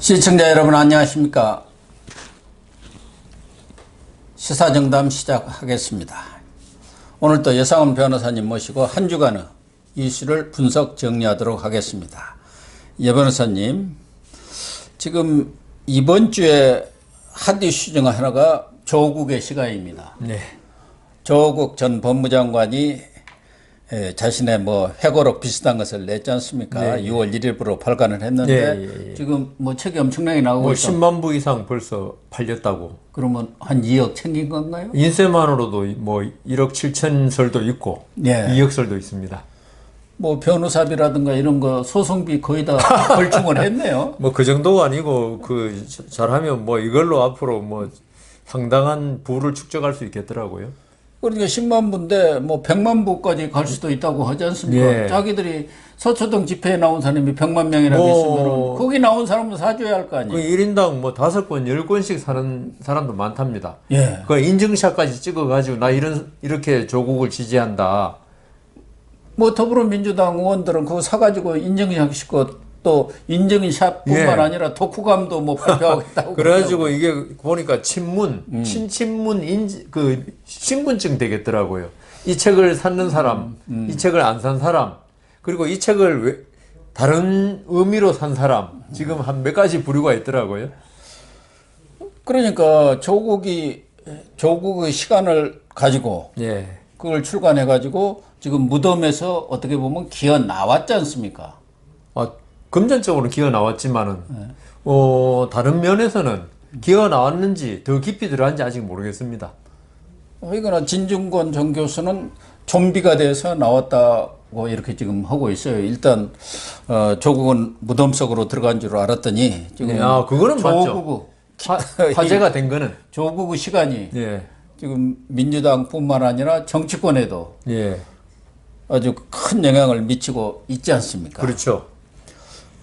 시청자 여러분 안녕하십니까. 시사정담 시작하겠습니다. 오늘 또 여상훈 변호사님 모시고 한 주간의 이슈를 분석 정리하도록 하겠습니다. 예 변호사님, 지금 이번 주에 핫 이슈 중 하나가 조국의 시가입니다. 네. 조국 전 법무장관이 자신의 뭐 회고록 비슷한 것을 냈지 않습니까? 네. 6월 1일부로 발간을 했는데 예. 지금 뭐 책이 엄청나게 나오고 뭐 있다. 10만 부 이상 벌써 팔렸다고. 그러면 한 2억 챙긴 건가요? 인쇄만으로도 뭐 1억 7천 설도 있고 예. 2억 설도 있습니다. 뭐 변호사비라든가 이런 거 소송비 거의 다 걸충을 했네요. 뭐 그 정도가 아니고 그 잘하면 뭐 이걸로 앞으로 뭐 상당한 부를 축적할 수 있겠더라고요. 그러니까 10만 부인데 뭐 100만 부까지 갈 수도 있다고 하지 않습니까? 예. 자기들이 서초동 집회에 나온 사람이 100만 명이라고 있으면 거기 나온 사람은 사줘야 할 거 아니에요. 그 1인당 뭐 5건, 10건씩 사는 사람도 많답니다. 예. 그 인증샷까지 찍어가지고 나 이렇게 조국을 지지한다. 뭐 더불어민주당 의원들은 그거 사가지고 인증샷 싣고 또 인증샷뿐만 예. 아니라 독후감도 뭐 발표하겠다고. 그래가지고 이게 보니까 친문, 친친문 그 신분증 되겠더라고요. 이 책을 샀는 사람, 이 책을 안 산 사람, 그리고 이 책을 다른 의미로 산 사람, 지금 한 몇 가지 부류가 있더라고요. 그러니까 조국의 시간을 가지고 예. 그걸 출간해가지고 지금 무덤에서 어떻게 보면 기어 나왔지 않습니까? 금전적으로는 기어 나왔지만은, 다른 면에서는 기어 나왔는지 더 깊이 들어간지 아직 모르겠습니다. 이거나 진중권 전 교수는 좀비가 돼서 나왔다고 이렇게 지금 하고 있어요. 일단 조국은 무덤 속으로 들어간 줄 알았더니 지금 네, 그거는 조국 화제가 된 거는. 조국의 시간이 예. 지금 민주당뿐만 아니라 정치권에도 예. 아주 큰 영향을 미치고 있지 않습니까? 그렇죠.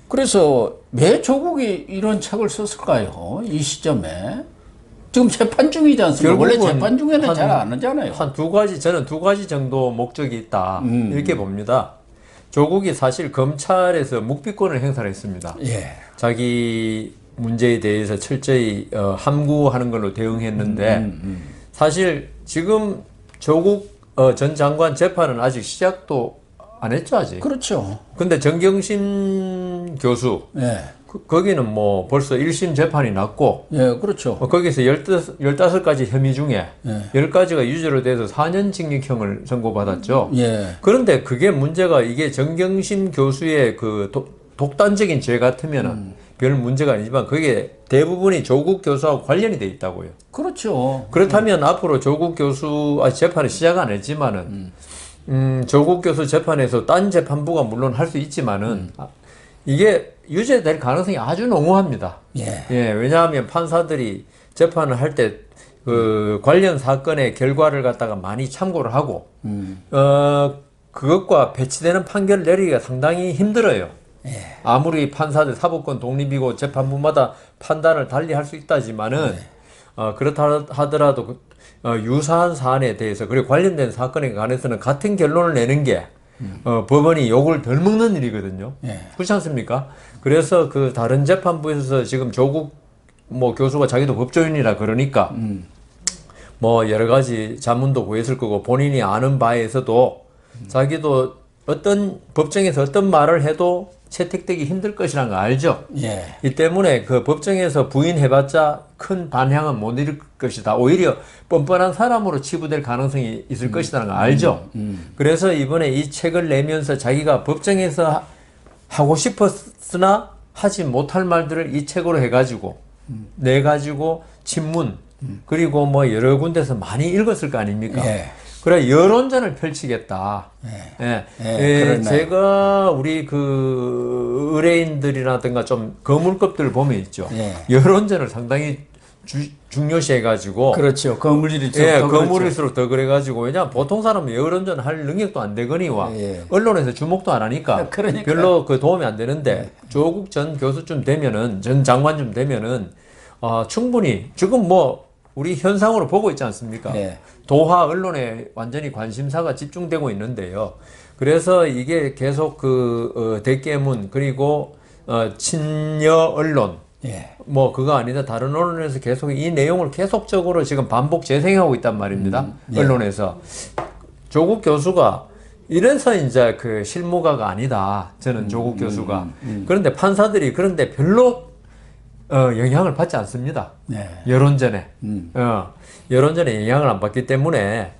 그래서 왜 조국이 이런 책을 썼을까요? 이 시점에. 지금 재판 중이지 않습니까? 원래 재판 중에는 잘 안 하잖아요. 저는 두 가지 정도 목적이 있다. 이렇게 봅니다. 조국이 사실 검찰에서 묵비권을 행사했습니다. 예. 자기 문제에 대해서 철저히 함구하는 걸로 대응했는데 사실 지금 조국 전 장관 재판은 아직 시작도 안 했죠, 아직. 그렇죠. 근데 정경심 교수, 예. 거기는 뭐 벌써 1심 재판이 났고, 예, 그렇죠. 거기서 15가지 혐의 중에 예. 10가지가 유죄로 돼서 4년 징역형을 선고받았죠. 예. 그런데 그게 문제가 이게 정경심 교수의 그 독단적인 죄 같으면은 별 문제가 아니지만 그게 대부분이 조국 교수하고 관련이 돼 있다고요. 그렇죠. 그렇다면 앞으로 조국 교수 재판을 시작 안 했지만은 조국 교수 재판에서 딴 재판부가 물론 할 수 있지만은 이게 유죄될 가능성이 아주 농후합니다. 예. 예, 왜냐하면 판사들이 재판을 할 때 그 관련 사건의 결과를 갖다가 많이 참고를 하고 그것과 배치되는 판결을 내리기가 상당히 힘들어요. 예. 아무리 판사들 사법권 독립이고 재판부마다 판단을 달리 할 수 있다지만은 그렇다 하더라도 유사한 사안에 대해서 그리고 관련된 사건에 관해서는 같은 결론을 내는 게 법원이 욕을 덜 먹는 일이거든요. 예. 그렇지 않습니까? 그래서 그 다른 재판부에서 지금 조국 뭐 교수가 자기도 법조인이라 그러니까 뭐 여러 가지 자문도 구했을 거고 본인이 아는 바에서도 자기도 어떤 법정에서 어떤 말을 해도 채택되기 힘들 것이라는 거 알죠? 예. 이 때문에 그 법정에서 부인해봤자 큰 반향은 못 일을 것이다. 오히려 뻔뻔한 사람으로 치부될 가능성이 있을 것이라는 거 알죠? 그래서 이번에 이 책을 내면서 자기가 법정에서 하고 싶었으나 하지 못할 말들을 이 책으로 해가지고 내가지고 친문 그리고 뭐 여러 군데서 많이 읽었을 거 아닙니까? 예. 그래 여론전을 펼치겠다. 제가 우리 그 의뢰인들이라든가 좀 거물급들 보면 있죠. 예. 여론전을 상당히 중요시해가지고. 그렇죠. 거물일일수록 예, 더 그렇죠. 거물일수록 더 그래가지고 왜냐 보통 사람은 여론전 할 능력도 안 되거니와 예. 언론에서 주목도 안 하니까 그러니까요. 별로 그 도움이 안 되는데 조국 전 교수쯤 되면은 전 장관쯤 되면은 충분히 지금 뭐 우리 현상으로 보고 있지 않습니까? 예. 도하 언론에 완전히 관심사가 집중되고 있는데요. 그래서 이게 계속 대깨문 그리고 친여 언론 예. 뭐 그거 아니다. 다른 언론에서 계속 이 내용을 계속적으로 지금 반복 재생하고 있단 말입니다. 예. 언론에서. 조국 교수가 이래서 이제 그 실무가가 아니다. 저는 조국 교수가. 그런데 판사들이 그런데 별로 영향을 받지 않습니다. 네. 여론전에. 여론전에 영향을 안 받기 때문에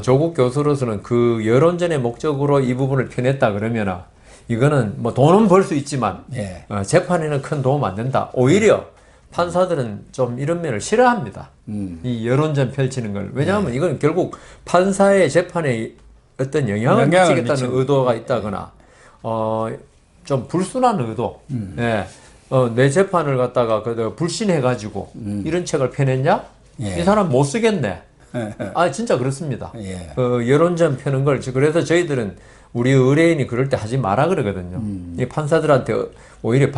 조국 교수로서는 그 여론전의 목적으로 이 부분을 펴냈다 그러면은 이거는 뭐 돈은 벌 수 있지만 예. 재판에는 큰 도움 안 된다. 오히려 판사들은 좀 이런 면을 싫어합니다. 이 여론전 펼치는 걸. 왜냐하면 이건 결국 판사의 재판에 어떤 영향을 미치겠다는 의도가 있다거나 좀 불순한 의도. 예. 내 재판을 갖다가 불신해가지고 이런 책을 펴냈냐? 예. 이 사람 못 쓰겠네. 진짜 그렇습니다. 예. 여론전 펴는 걸. 그래서 저희들은 우리 의뢰인이 그럴 때 하지 마라 그러거든요. 이 판사들한테 오히려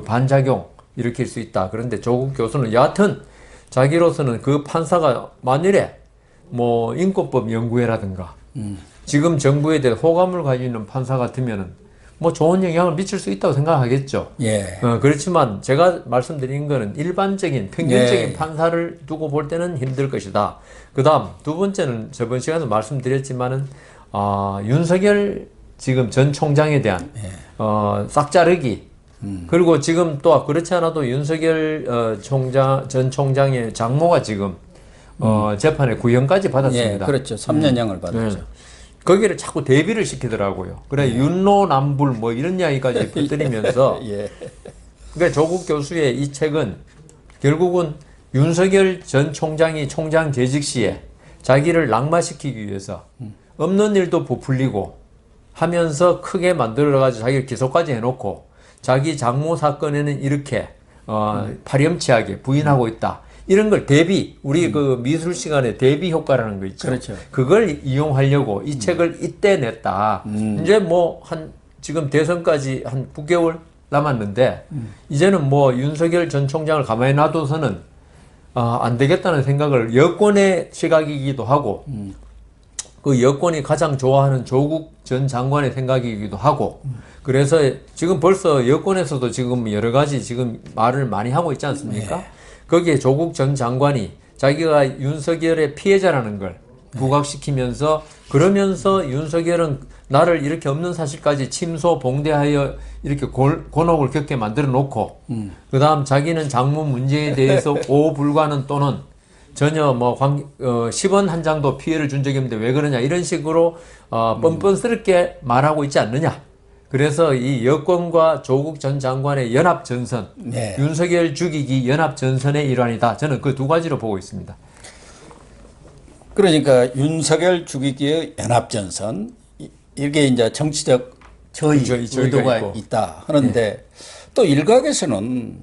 반작용 일으킬 수 있다. 그런데 조국 교수는 여하튼 자기로서는 그 판사가 만일에 뭐 인권법 연구회라든가 지금 정부에 대해 호감을 가지고 있는 판사 같으면은 뭐 좋은 영향을 미칠 수 있다고 생각하겠죠. 예. 그렇지만 제가 말씀드린 거는 일반적인 평균적인 예. 판사를 두고 볼 때는 힘들 것이다. 그 다음 두 번째는 저번 시간에 말씀드렸지만은 윤석열 지금 전 총장에 대한 싹자르기 그리고 지금 또 그렇지 않아도 윤석열 전 총장의 장모가 지금 재판에 구형까지 받았습니다. 예, 그렇죠. 3년형을 받았죠. 네. 거기를 자꾸 대비를 시키더라고요. 그래 윤로남불 뭐 이런 이야기까지 퍼뜨리면서 예. 그러니까 조국 교수의 이 책은 결국은 윤석열 전 총장이 총장 재직 시에 자기를 낙마시키기 위해서 없는 일도 부풀리고 하면서 크게 만들어가지고 자기를 기소까지 해놓고 자기 장모 사건에는 이렇게 파렴치하게 부인하고 있다. 이런 걸 대비, 우리 그 미술 시간에 대비 효과라는 거 있죠. 그렇죠. 그걸 이용하려고 이 책을 이때 냈다. 이제 뭐 지금 대선까지 한 9개월 남았는데 이제는 뭐 윤석열 전 총장을 가만히 놔둬서는 안 되겠다는 생각을 여권의 시각이기도 하고 그 여권이 가장 좋아하는 조국 전 장관의 생각이기도 하고 그래서 지금 벌써 여권에서도 지금 여러 가지 지금 말을 많이 하고 있지 않습니까? 네. 거기에 조국 전 장관이 자기가 윤석열의 피해자라는 걸 부각시키면서 그러면서 윤석열은 나를 이렇게 없는 사실까지 침소 봉대하여 이렇게 곤혹을 겪게 만들어 놓고 그 다음 자기는 장모 문제에 대해서 오불가능 또는 전혀 뭐 10원 한 장도 피해를 준 적이 없는데 왜 그러냐 이런 식으로 뻔뻔스럽게 말하고 있지 않느냐. 그래서 이 여권과 조국 전 장관의 연합전선, 네. 윤석열 죽이기 연합전선의 일환이다. 저는 그 두 가지로 보고 있습니다. 그러니까 윤석열 죽이기의 연합전선 이게 이제 정치적 저의 의도가 있고. 있다 하는데 또 일각에서는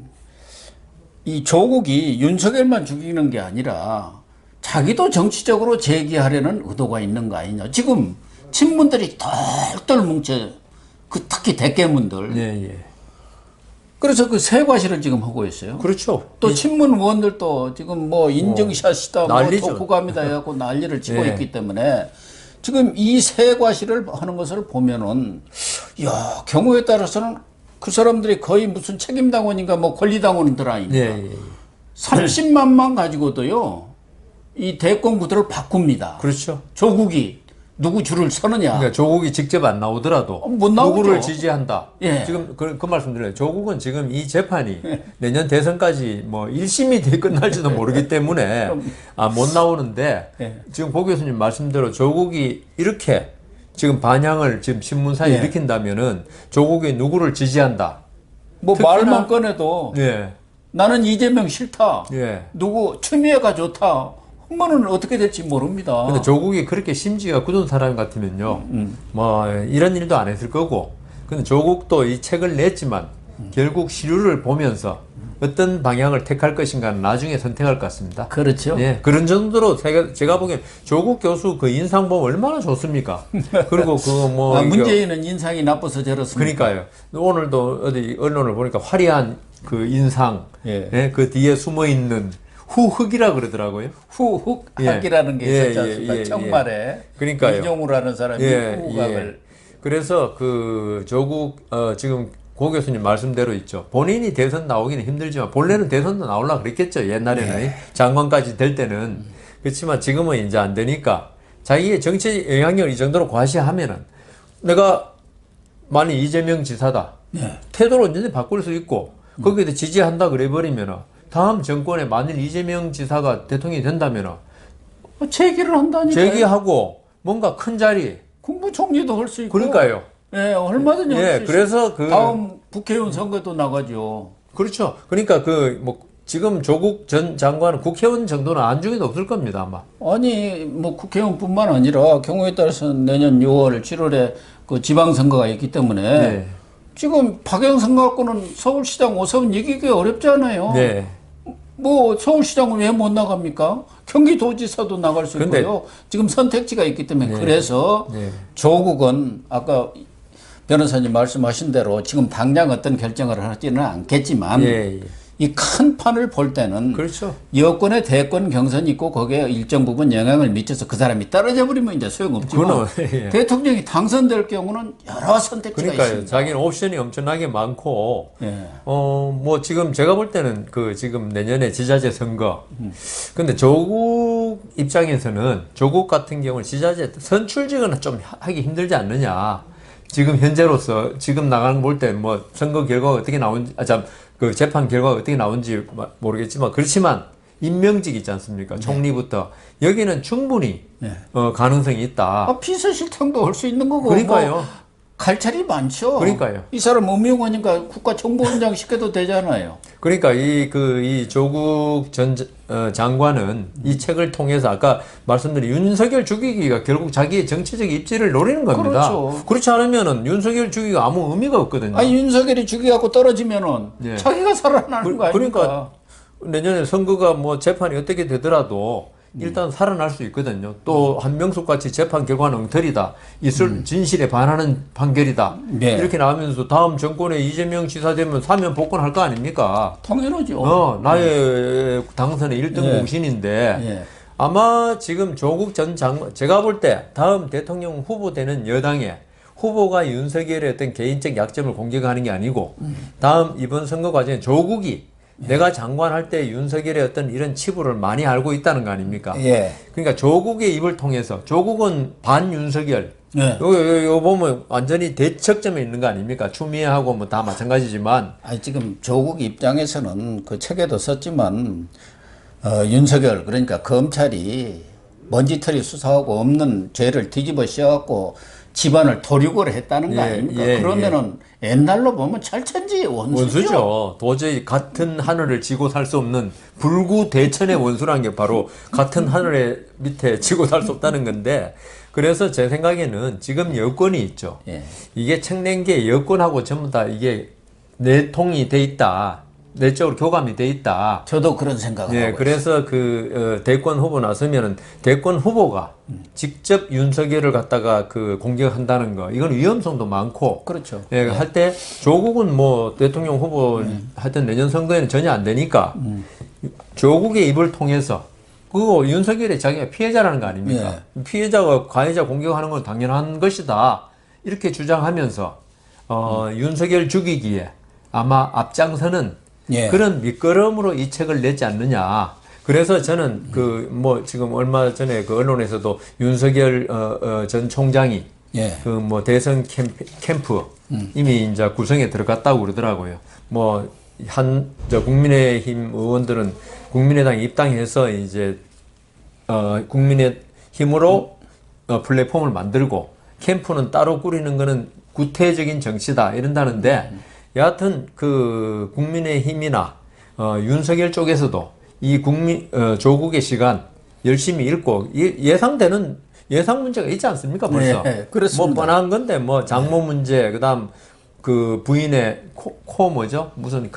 이 조국이 윤석열만 죽이는 게 아니라 자기도 정치적으로 제기하려는 의도가 있는 거 아니냐. 지금 친문들이 똘똘 뭉쳐 특히 대깨문들. 예. 그래서 그 세과시를 지금 하고 있어요. 그렇죠. 또 친문 의원들도 지금 뭐 인증샷이다, 뭐 난리죠. 독후감이다 해갖고 난리를 치고 예. 있기 때문에 지금 이 세과시를 하는 것을 보면은 야 경우에 따라서는 그 사람들이 거의 무슨 책임당원인가 뭐 권리당원들 아닙니까? 예. 30만만 가지고도요 이 대권 구도를 바꿉니다. 그렇죠. 조국이 누구 줄을 서느냐. 그러니까 조국이 직접 안 나오더라도 못 나오죠. 누구를 지지한다. 예. 지금 그 말씀드려요. 조국은 지금 이 재판이 내년 대선까지 뭐 1심이 돼 끝날지도 모르기 때문에 못 나오는데 예. 지금 고 교수님 말씀대로 조국이 이렇게 지금 반향을 지금 신문사에 예. 일으킨다면은 조국이 누구를 지지한다. 뭐 특히나- 말만 꺼내도 예. 나는 이재명 싫다. 예. 누구 추미애가 좋다. 한번은 어떻게 될지 모릅니다. 근데 조국이 그렇게 심지가 굳은 사람 같으면요, 뭐 이런 일도 안 했을 거고. 근데 조국도 이 책을 냈지만 결국 시류를 보면서 어떤 방향을 택할 것인가는 나중에 선택할 것 같습니다. 그렇죠. 예, 그런 정도로 제가 보기엔 조국 교수 그 인상 보면 얼마나 좋습니까? 그리고 그 문재인은 인상이 나빠서 저렇습니다. 그러니까요. 오늘도 어디 언론을 보니까 화려한 그 인상, 예. 예, 그 뒤에 숨어 있는 후흑이라 그러더라고요. 후흑학이라는 게 있었지 않습니까? 예. 청말에 그러니까요. 이종우라는 사람이 후흑학을 그래서 그 조국 지금 고 교수님 말씀대로 있죠. 본인이 대선 나오기는 힘들지만 본래는 대선도 나오려고 그랬겠죠. 옛날에는 장관까지 될 때는. 그렇지만 지금은 이제 안 되니까 자기의 정치 영향력을 이 정도로 과시하면은 내가 만약 이재명 지사다. 태도를 언제든지 바꿀 수 있고 거기에 지지한다 그래 버리면은 다음 정권에 만일 이재명 지사가 대통령이 된다면은 제기를 한다니까. 제기하고 뭔가 큰 자리. 국무총리도 할 수 있고. 그러니까요. 예, 얼마든지 할 수 있어요. 그래서 다음 국회의원 선거도 나가죠. 그렇죠. 그러니까 지금 조국 전 장관은 국회의원 정도는 안중에도 없을 겁니다, 아마. 아니, 뭐 국회의원뿐만 아니라 경우에 따라서 내년 6월, 7월에 그 지방선거가 있기 때문에 네. 지금 박영선 갖고는 서울시장 5선 이기기 어렵잖아요. 네. 뭐 서울시장은 왜 못 나갑니까? 경기도지사도 나갈 수 근데- 있고요. 지금 선택지가 있기 때문에 네. 그래서 네. 조국은 아까 변호사님 말씀하신 대로 지금 당장 어떤 결정을 하지는 않겠지만 예, 예. 이 큰 판을 볼 때는 그렇죠. 여권의 대권 경선이 있고 거기에 일정 부분 영향을 미쳐서 그 사람이 떨어져 버리면 이제 소용없지만 그거는, 예. 대통령이 당선될 경우는 여러 선택지가 그러니까요. 있습니다. 자기는 옵션이 엄청나게 많고, 예. 뭐 지금 제가 볼 때는 지금 내년에 지자체 선거. 근데 조국 입장에서는 조국 같은 경우는 지자체 선출직은 좀 하기 힘들지 않느냐. 지금 현재로서 지금 나가는 거 볼 때 뭐 선거 결과가 어떻게 나온지, 그 재판 결과가 어떻게 나온지 모르겠지만 그렇지만 임명직 있지 않습니까? 총리부터 여기는 충분히 가능성이 있다. 비서실장도 할 수 있는 거고. 그러니까요. 뭐 갈찰이 많죠. 그러니까요. 이 사람 음용하니까 국가정보원장 시켜도 되잖아요. 그러니까 이 조국 전 장관은 이 책을 통해서 아까 말씀드린 윤석열 죽이기가 결국 자기의 정치적 입지를 노리는 겁니다. 그렇죠. 그렇지 않으면은 윤석열 죽이기가 아무 의미가 없거든요. 아니 윤석열이 죽여갖고 떨어지면은 예. 자기가 살아나는 거 아닙니까? 그러니까 내년에 선거가 뭐 재판이 어떻게 되더라도 일단 살아날 수 있거든요. 또 한명숙 같이 재판 결과는 엉터리다. 진실에 반하는 판결이다. 네. 이렇게 나오면서 다음 정권에 이재명 지사 되면 사면 복권할 거 아닙니까? 당연하죠. 나의 당선의 1등 예. 공신인데 예. 아마 지금 조국 전 장관 제가 볼 때 다음 대통령 후보 되는 여당에 후보가 윤석열의 어떤 개인적 약점을 공격하는 게 아니고 다음 이번 선거 과정에 조국이 내가 장관할 때 윤석열의 어떤 이런 치부를 많이 알고 있다는 거 아닙니까? 예. 그러니까 조국의 입을 통해서 조국은 반 윤석열. 예. 요 보면 완전히 대척점에 있는 거 아닙니까? 추미애하고 뭐 다 마찬가지지만. 아니 지금 조국 입장에서는 그 책에도 썼지만 윤석열 그러니까 검찰이 먼지털이 수사하고 없는 죄를 뒤집어 씌워갖고 집안을 도륙을 했다는 거 예, 아닙니까? 예, 그러면은 옛날로 보면 철천지 원수죠. 원수죠. 도저히 같은 하늘을 지고 살 수 없는 불구 대천의 원수라는 게 바로 같은 하늘의 밑에 지고 살 수 없다는 건데 그래서 제 생각에는 지금 여권이 있죠. 예. 이게 책 낸 게 여권하고 전부 다 이게 내통이 돼 있다. 내적으로 교감이 돼 있다. 저도 그런 생각을 네, 하고 그래서 대권 후보 나서면은 대권 후보가 직접 윤석열을 갖다가 공격한다는 거, 이건 위험성도 많고. 그렇죠. 예, 할 때 조국은 뭐 대통령 후보 하여튼 내년 선거에는 전혀 안 되니까 조국의 입을 통해서 그거 윤석열이 자기가 피해자라는 거 아닙니까? 피해자가 가해자 공격하는 건 당연한 것이다. 이렇게 주장하면서 윤석열 죽이기에 아마 앞장서는 예. 그런 밑거름으로 이 책을 냈지 않느냐. 그래서 저는 뭐 지금 얼마 전에 언론에서도 윤석열 전 총장이 예. 대선 캠프 이미 이제 구성에 들어갔다고 그러더라고요. 국민의힘 의원들은 국민의당 입당해서 이제 국민의힘으로 플랫폼을 만들고 캠프는 따로 꾸리는 거는 구태적인 정치다 이런다는데 여하튼 국민의힘이나 윤석열 쪽에서도 이 조국의 시간 열심히 읽고 예상되는 예상 문제가 있지 않습니까 벌써? 네, 그렇습니다. 뭐 뻔한 건데 장모 문제 그다음 부인의 뭐죠 무슨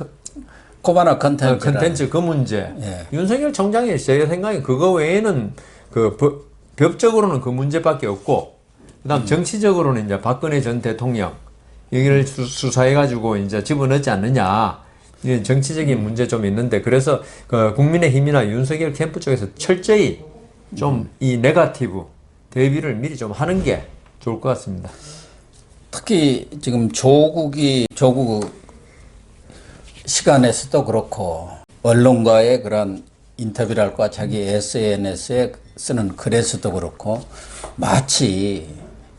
코바나 컨텐츠 컨텐츠 그 문제. 예. 윤석열 총장의 제 생각에 그거 외에는 법적으로는 그 문제밖에 없고 그다음 정치적으로는 이제 박근혜 전 대통령 여기를 수사해가지고 이제 집어넣지 않느냐. 이게 정치적인 문제 좀 있는데 그래서 국민의힘이나 윤석열 캠프 쪽에서 철저히 좀 이 네거티브 대비를 미리 좀 하는 게 좋을 것 같습니다. 특히 지금 조국 시간에서도 그렇고 언론과의 그런 인터뷰랄까 자기 SNS에 쓰는 글에서도 그렇고 마치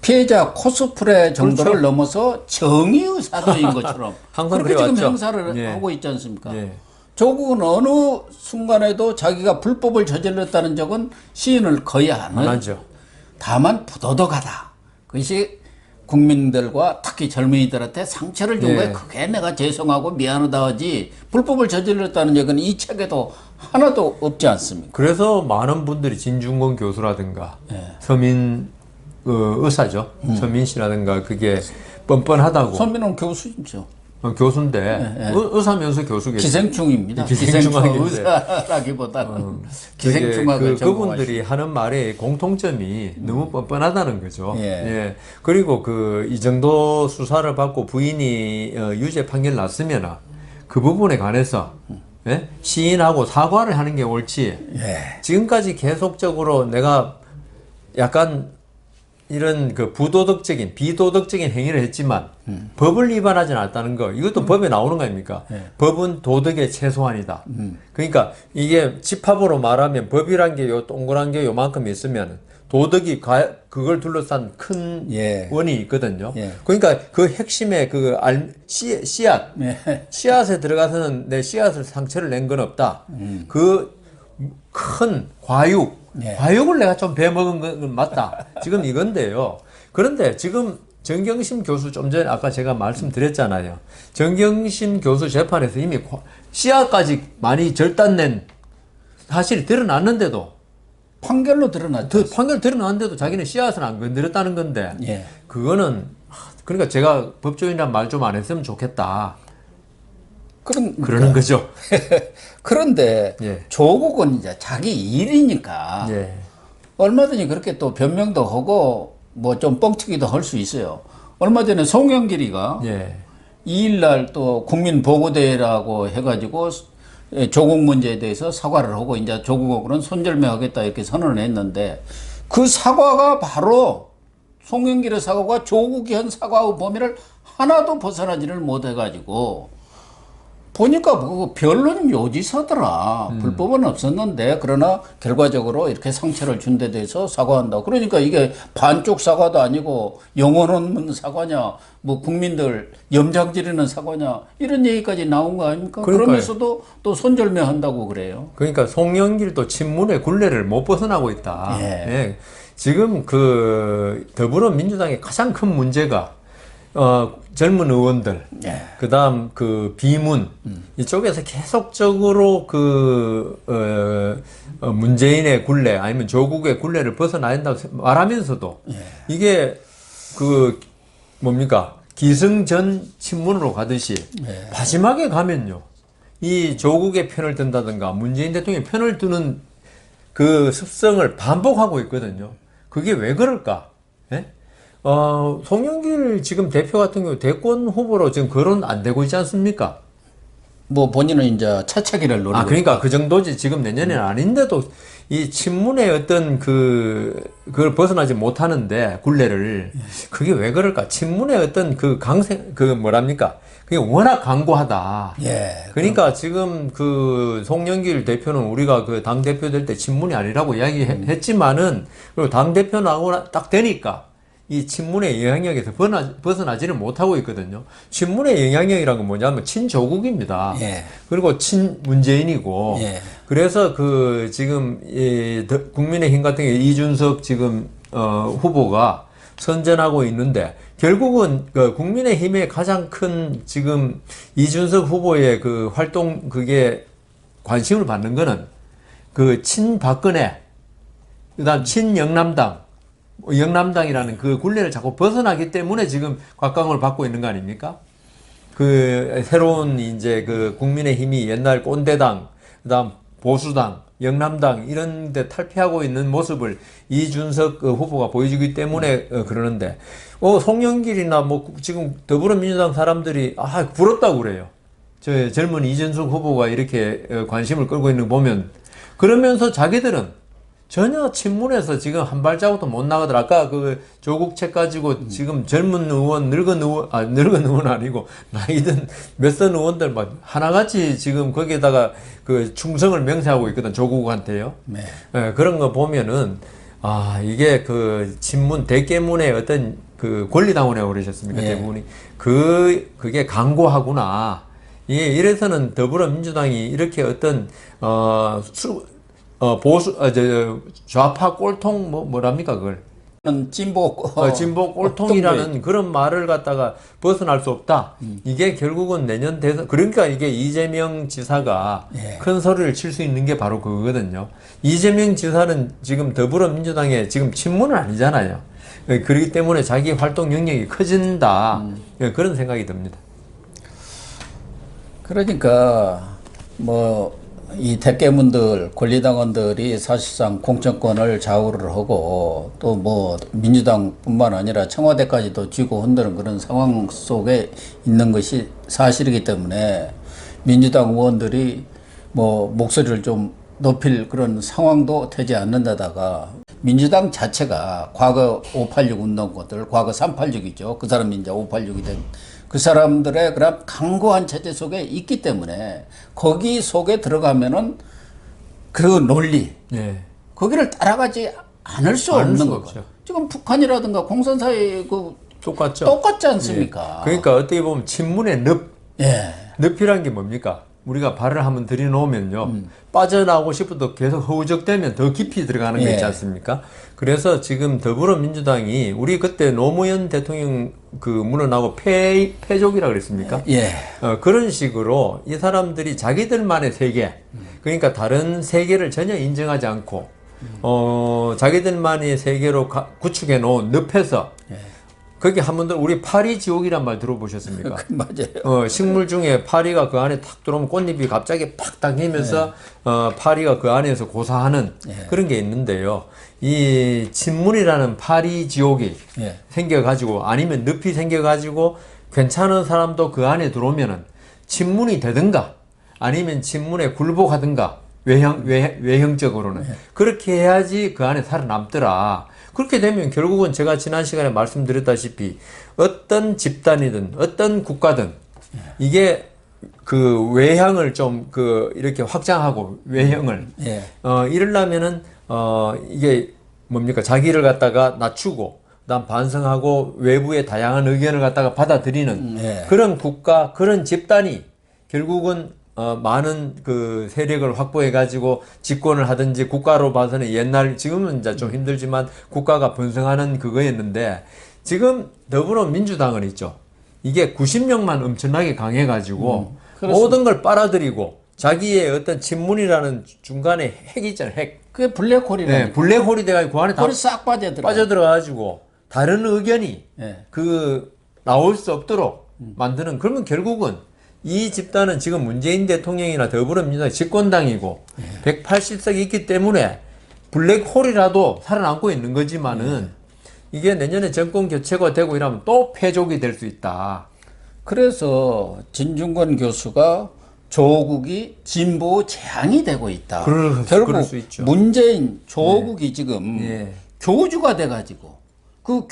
피해자 코스프레 정도를 그렇죠. 넘어서 정의의사도인 것처럼 항상 그렇게 지금 그래왔죠. 행사를 예. 하고 있지 않습니까? 예. 조국은 어느 순간에도 자기가 불법을 저질렀다는 적은 시인을 거의 안 안 해요. 하죠. 다만 부도덕하다. 그것이 국민들과 특히 젊은이들한테 상처를 준 예. 거에 그게 내가 죄송하고 미안하다 하지 불법을 저질렀다는 적은 이 책에도 하나도 없지 않습니까? 그래서 많은 분들이 진중권 교수라든가 예. 서민 의사죠. 서민 씨라든가 그게 뻔뻔하다고. 손민호는 교수죠. 교수인데 의사면서 교수겠죠. 기생충입니다. 기생충하겠는데. 의사라기보다는 기생충학을 그분들이 하는 말의 공통점이 너무 뻔뻔하다는 거죠. 예. 예. 그리고 그 이 정도 수사를 받고 부인이 유죄 판결 났으면 그 부분에 관해서 예? 시인하고 사과를 하는 게 옳지. 예. 지금까지 계속적으로 내가 약간 이런 그 부도덕적인 비도덕적인 행위를 했지만 법을 위반하지 않았다는 거 이것도 법에 나오는 거 아닙니까? 법은 도덕의 최소한이다. 그러니까 이게 집합으로 말하면 법이란 게 요 동그란 게 요만큼 있으면 도덕이 그걸 둘러싼 큰 예. 원이 있거든요. 예. 그러니까 그 핵심의 그 씨앗 예. 씨앗에 들어가서는 내 씨앗을 상처를 낸 건 없다. 그 큰 과육, 예. 과육을 내가 좀 베먹은 건 맞다. 지금 이건데요. 그런데 지금 정경심 교수 좀 전에 아까 제가 말씀드렸잖아요. 정경심 교수 재판에서 이미 씨앗까지 많이 절단낸 사실이 드러났는데도 판결로 드러났죠. 판결 드러났는데도 자기는 씨앗을 안 건드렸다는 건데 예. 그거는 그러니까 제가 법조인이란 말 좀 안 했으면 좋겠다. 그러는 거죠. 그런데 예. 조국은 이제 자기 일이니까 예. 얼마든지 그렇게 또 변명도 하고 뭐 좀 뻥튀기도 할 수 있어요. 얼마 전에 송영길이가 예. 2일날 또 국민보고대회라고 해가지고 조국 문제에 대해서 사과를 하고 이제 조국하고는 손절매하겠다 이렇게 선언을 했는데 그 사과가 바로 송영길의 사과가 조국이 한 사과의 범위를 하나도 벗어나지를 못해가지고 보니까 뭐 변론 요지서더라. 불법은 없었는데 그러나 결과적으로 이렇게 상처를 준 데 대해서 사과한다. 그러니까 이게 반쪽 사과도 아니고 영혼 없는 사과냐, 뭐 국민들 염장 지르는 사과냐 이런 얘기까지 나온 거 아닙니까? 그러니까요. 그러면서도 또 손절매 한다고 그래요. 그러니까 송영길도 친문의 굴레를 못 벗어나고 있다. 예. 예. 지금 그 더불어민주당의 가장 큰 문제가 젊은 의원들, 예. 그다음 그 비문 이쪽에서 계속적으로 문재인의 굴레 아니면 조국의 굴레를 벗어나야 된다고 말하면서도 이게 그 뭡니까 기승전 친문으로 가듯이 마지막에 가면요 이 조국의 편을 든다든가 문재인 대통령의 편을 드는 그 습성을 반복하고 있거든요. 그게 왜 그럴까? 예? 송영길 지금 대표 같은 경우 대권 후보로 지금 거론 안 되고 있지 않습니까? 뭐 본인은 이제 차차기를 노리고. 그러니까 그 정도지 지금 내년에는 아닌데도 이 친문의 어떤 그걸 벗어나지 못하는데 굴레를 그게 왜 그럴까? 친문의 어떤 그 강생 그 뭐랍니까? 그게 워낙 강고하다. 예. 그러니까 지금 그 송영길 대표는 우리가 그 당 대표 될 때 친문이 아니라고 이야기했지만은 그리고 당 대표 나오고 딱 되니까. 이 친문의 영향력에서 벗어나지를 못하고 있거든요. 친문의 영향력이란 건 뭐냐면 친조국입니다. 예. 그리고 친문재인이고. 예. 그래서 그 지금 국민의힘 같은 경우 이준석 지금 후보가 선전하고 있는데 결국은 그 국민의힘의 가장 큰 지금 이준석 후보의 그 활동 그게 관심을 받는 거는 그 친박근혜 그다음 친영남당 영남당이라는 그 굴레를 자꾸 벗어나기 때문에 지금 곽강을 받고 있는 거 아닙니까? 그 새로운 이제 그 국민의힘이 옛날 꼰대당, 그다음 보수당, 영남당 이런 데 탈피하고 있는 모습을 이준석 후보가 보여주기 때문에 그러는데 송영길이나 뭐 지금 더불어민주당 사람들이 부럽다고 그래요. 저 젊은 이준석 후보가 이렇게 관심을 끌고 있는 거 보면 그러면서 자기들은 전혀 친문에서 지금 한 발자국도 못 나가더라. 아까 그 조국 책 가지고 지금 젊은 의원, 늙은 의원 아니고 나이든 몇 선 의원들 막 하나같이 지금 거기에다가 그 충성을 맹세하고 있거든, 조국한테요. 네. 예, 그런 거 보면은 이게 그 친문 대깨문의 어떤 그 권리당원이라고 그러셨습니까? 예. 대부분이 그게 강고하구나. 예, 이래서는 더불어민주당이 이렇게 어떤 좌파 꼴통 뭐랍니까 그걸? 진보 진보 꼴통이라는 그런 말을 갖다가 벗어날 수 없다. 이게 결국은 내년 대선, 그러니까 이게 이재명 지사가 예. 큰 소리를 칠 수 있는 게 바로 그거거든요. 이재명 지사는 지금 더불어민주당에 지금 친문은 아니잖아요. 그렇기 때문에 자기 활동 영역이 커진다. 그런 생각이 듭니다. 그러니까 뭐 이 대깨문들 권리당원들이 사실상 공천권을 좌우를 하고 또 뭐 민주당뿐만 아니라 청와대까지도 쥐고 흔드는 그런 상황 속에 있는 것이 사실이기 때문에 민주당 의원들이 뭐 목소리를 좀 높일 그런 상황도 되지 않는데다가 민주당 자체가 과거 586 운동권들, 과거 386이죠. 그 사람이 이제 586이 된 그 사람들의 그런 강고한 체제 속에 있기 때문에 거기 속에 들어가면은 그 논리, 네. 거기를 따라가지 않을 수 않을 없는 수 거죠. 없죠. 지금 북한이라든가 공산사회 똑같죠. 똑같지 않습니까? 예. 그러니까 어떻게 보면 친문의 예. 늪이란 게 뭡니까? 우리가 발을 한번 들여놓으면요. 빠져나오고 싶어도 계속 허우적대면 더 깊이 들어가는 거 있지 예. 않습니까? 그래서 지금 더불어민주당이 우리 그때 노무현 대통령 그 물러나고 패족이라 그랬습니까? 예. 그런 식으로 이 사람들이 자기들만의 세계, 그러니까 다른 세계를 전혀 인정하지 않고, 자기들만의 세계로 구축해 놓은 늪에서, 거기 한 번도 우리 파리 지옥이란 말 들어보셨습니까? 맞아요. 식물 중에 파리가 그 안에 탁 들어오면 꽃잎이 갑자기 팍 당기면서 파리가 그 안에서 고사하는 그런 게 있는데요. 이 친문이라는 파리 지옥이 생겨가지고 아니면 늪이 생겨가지고 괜찮은 사람도 그 안에 들어오면은 친문이 되든가 아니면 친문에 굴복하든가 외형적으로는 그렇게 해야지 그 안에 살아남더라. 그렇게 되면 결국은 제가 지난 시간에 말씀드렸다시피 어떤 집단이든 어떤 국가든 이게 그 외향을 좀 이렇게 확장하고 외형을 이러려면은 이게 뭡니까 자기를 갖다가 낮추고 그다음 반성하고 외부의 다양한 의견을 갖다가 받아들이는 그런 국가 그런 집단이 결국은 많은 그 세력을 확보해 가지고 집권을 하든지 국가로 봐서는 옛날 지금은 이제 좀 힘들지만 국가가 번성하는 그거였는데 지금 더불어민주당은 있죠. 이게 90명만 엄청나게 강해 가지고 모든 걸 빨아들이고 자기의 어떤 친문이라는 중간에 핵이 있잖아요. 핵. 그게 블랙홀이라니까. 네, 블랙홀이 돼 가지고 그 안에 다 싹 빠져들어 가지고 다른 의견이 나올 수 없도록 만드는 그러면 결국은 이 집단은 지금 문재인 대통령이나 더불어민주당이 집권당이고 180석이 있기 때문에 블랙홀이라도 살아남고 있는 거지만은 이게 내년에 정권 교체가 되고 이러면 또 패족이 될 수 있다. 그래서 진중권 교수가 조국이 진보 재앙이 되고 있다. 결국 그럴 수 있죠. 문재인 조국이 지금 교주가 돼가지고 그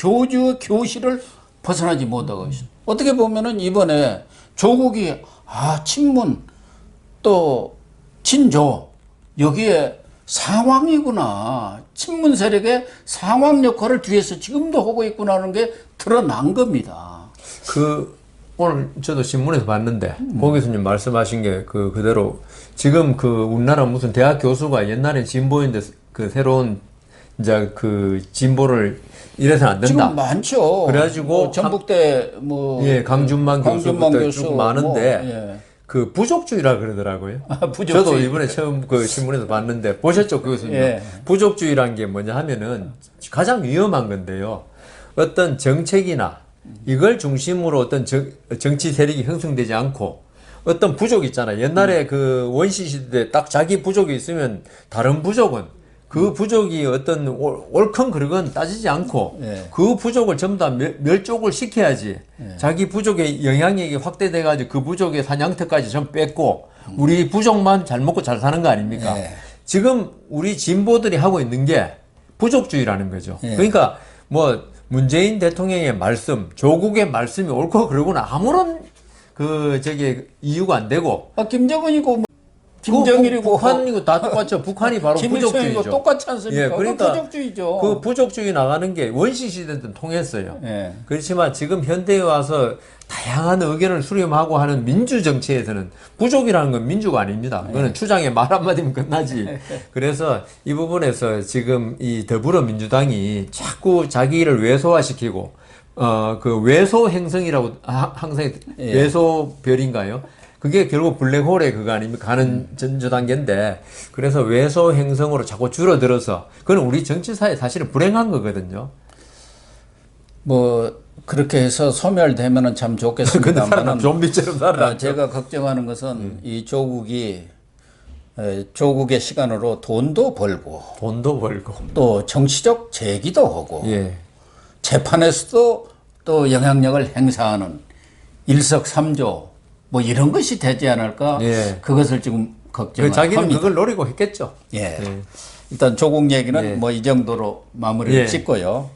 교실을 벗어나지 못하고 있어. 어떻게 보면은 이번에 조국이 친문 또 친조 여기에 상황이구나. 친문 세력의 상황 역할을 뒤에서 지금도 하고 있구나 하는 게 드러난 겁니다. 오늘 저도 신문에서 봤는데 고 교수님 말씀하신 게 그대로 지금 우리나라 무슨 대학 교수가 옛날엔 진보인데 새로운 이제 진보를 이래서는 안 된다. 지금 많죠. 그래가지고 전북대 강준만 교수부터 쭉 많은데 부족주의라 그러더라고요. 부족주의. 저도 이번에 처음 신문에서 봤는데 보셨죠, 교수님? 부족주의란 게 뭐냐 하면은 가장 위험한 건데요. 어떤 정책이나 이걸 중심으로 어떤 정치 세력이 형성되지 않고 어떤 부족 있잖아요. 옛날에 원시 시대 딱 자기 부족이 있으면 다른 부족은 그 부족이 어떤 옳건 그르건 따지지 않고 그 부족을 전부 다 멸족을 시켜야지 자기 부족의 영향력이 확대돼 가지고 그 부족의 사냥터까지 좀 뺏고 우리 부족만 잘 먹고 잘 사는 거 아닙니까? 지금 우리 진보들이 하고 있는 게 부족주의라는 거죠. 예. 그러니까 뭐 문재인 대통령의 말씀, 조국의 말씀이 옳고 그러고는 아무런 이유가 안 되고 김정은이고 뭐 김정일이고 북한이고 다 똑같죠. 북한이 바로 김일성이고 부족주의죠. 똑같지 않습니까? 예, 그러니까 부족주의죠. 그 부족주의 나가는 게 원시 시대 때는 통했어요. 예. 그렇지만 지금 현대에 와서 다양한 의견을 수렴하고 하는 민주 정치에서는 부족이라는 건 민주가 아닙니다. 그거는 추장의 말 한마디면 끝나지. 그래서 이 부분에서 지금 이 더불어민주당이 자꾸 자기를 왜소화시키고 그 왜소 행성이라고 항상 예. 왜소별인가요? 그게 결국 블랙홀의 그거 아닙니까? 가는 전조단계인데, 그래서 왜소 행성으로 자꾸 줄어들어서, 그건 우리 정치사에 사실은 불행한 거거든요. 뭐 그렇게 해서 소멸되면은 참 근데 좋겠습니다만 좀비처럼 살아. 제가 걱정하는 것은 이 조국이 조국의 시간으로 돈도 벌고 돈도 벌고. 또 정치적 제기도 하고 예. 재판에서도 또 영향력을 행사하는 일석삼조 뭐 이런 것이 되지 않을까? 예. 그것을 지금 걱정합니다. 자기는 그걸 노리고 했겠죠. 예. 예. 일단 조국 얘기는 예. 뭐 이 정도로 마무리를 예. 짓고요.